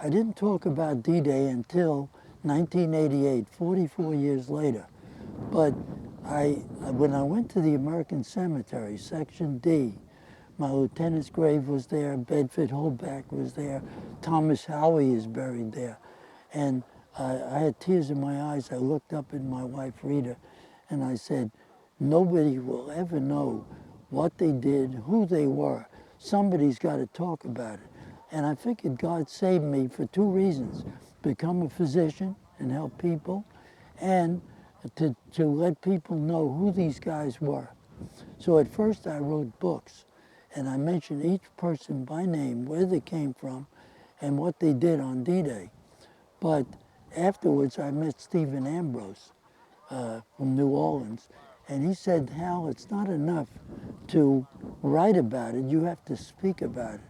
I didn't talk about D-Day until 1988, 44 years later. But when I went to the American Cemetery, Section D, my lieutenant's grave was there, Bedford Holdback was there, Thomas Howey is buried there. And I had tears in my eyes. I looked up at my wife, Rita, and I said, nobody will ever know what they did, who they were. Somebody's got to talk about it. And I figured God saved me for two reasons: become a physician and help people, and to let people know who these guys were. So at first I wrote books, and I mentioned each person by name, where they came from, and what they did on D-Day. But afterwards I met Stephen Ambrose from New Orleans, and he said, Hal, it's not enough to write about it, you have to speak about it.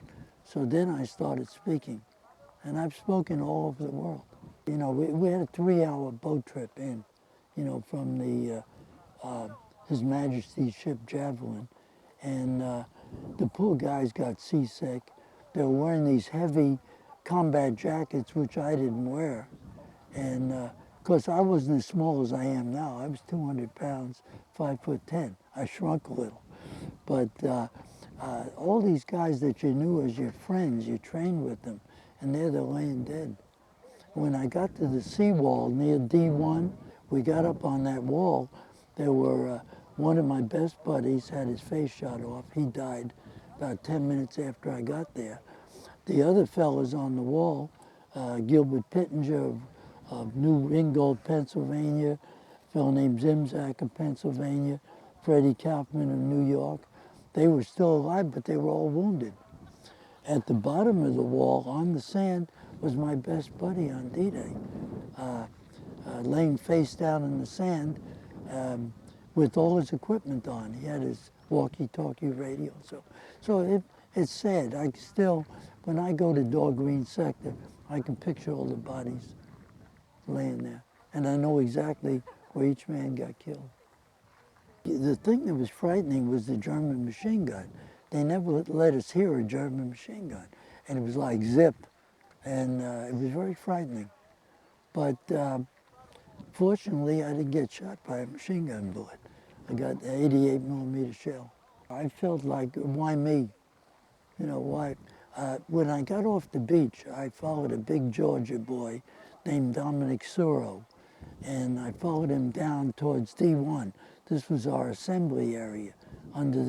So then I started speaking, and I've spoken all over the world. You know, we had a 3-hour boat trip in, you know, from the His Majesty's ship Javelin, and the poor guys got seasick. They were wearing these heavy combat jackets, which I didn't wear, and of course I wasn't as small as I am now. I was 200 pounds, 5'10". I shrunk a little, but all these guys that you knew as your friends, you trained with them, and they're laying dead. When I got to the seawall near D1, we got up on that wall. There were, one of my best buddies had his face shot off. He died about 10 minutes after I got there. The other fellas on the wall, Gilbert Pittenger of New Ringgold, Pennsylvania, a fellow named Zimzak of Pennsylvania, Freddie Kaufman of New York, they were still alive, but they were all wounded. At the bottom of the wall, on the sand, was my best buddy on D-Day, laying face down in the sand with all his equipment on. He had his walkie-talkie radio. So it's sad. I still, when I go to Dog Green Sector, I can picture all the bodies laying there. And I know exactly where each man got killed. The thing that was frightening was the German machine gun. They never let us hear a German machine gun. And it was like zip. And it was very frightening. But fortunately, I didn't get shot by a machine gun bullet. I got an 88 millimeter shell. I felt like, why me? You know, why? When I got off the beach, I followed a big Georgia boy named Dominic Suro. And I followed him down towards D1. This was our assembly area under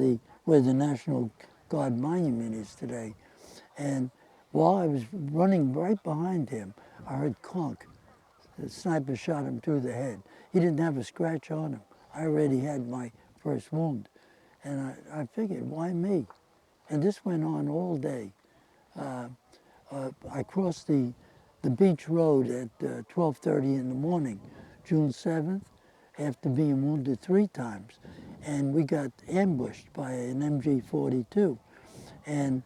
where the National Guard monument is today. And while I was running right behind him, I heard clunk. The sniper shot him through the head. He didn't have a scratch on him. I already had my first wound. And I figured, why me? And this went on all day. I crossed the beach road at 12:30 in the morning, June 7th, after being wounded 3 times. And we got ambushed by an MG-42. And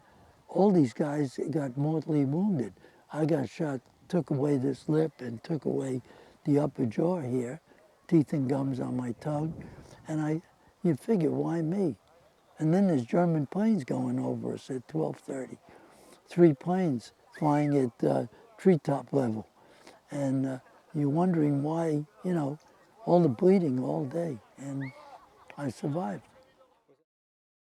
all these guys got mortally wounded. I got shot, took away this lip and took away the upper jaw here, teeth and gums on my tongue. And you figure, why me? And then there's German planes going over us at 12:30. 3 planes flying at treetop level. And you're wondering why, you know, all the bleeding all day. And I survived.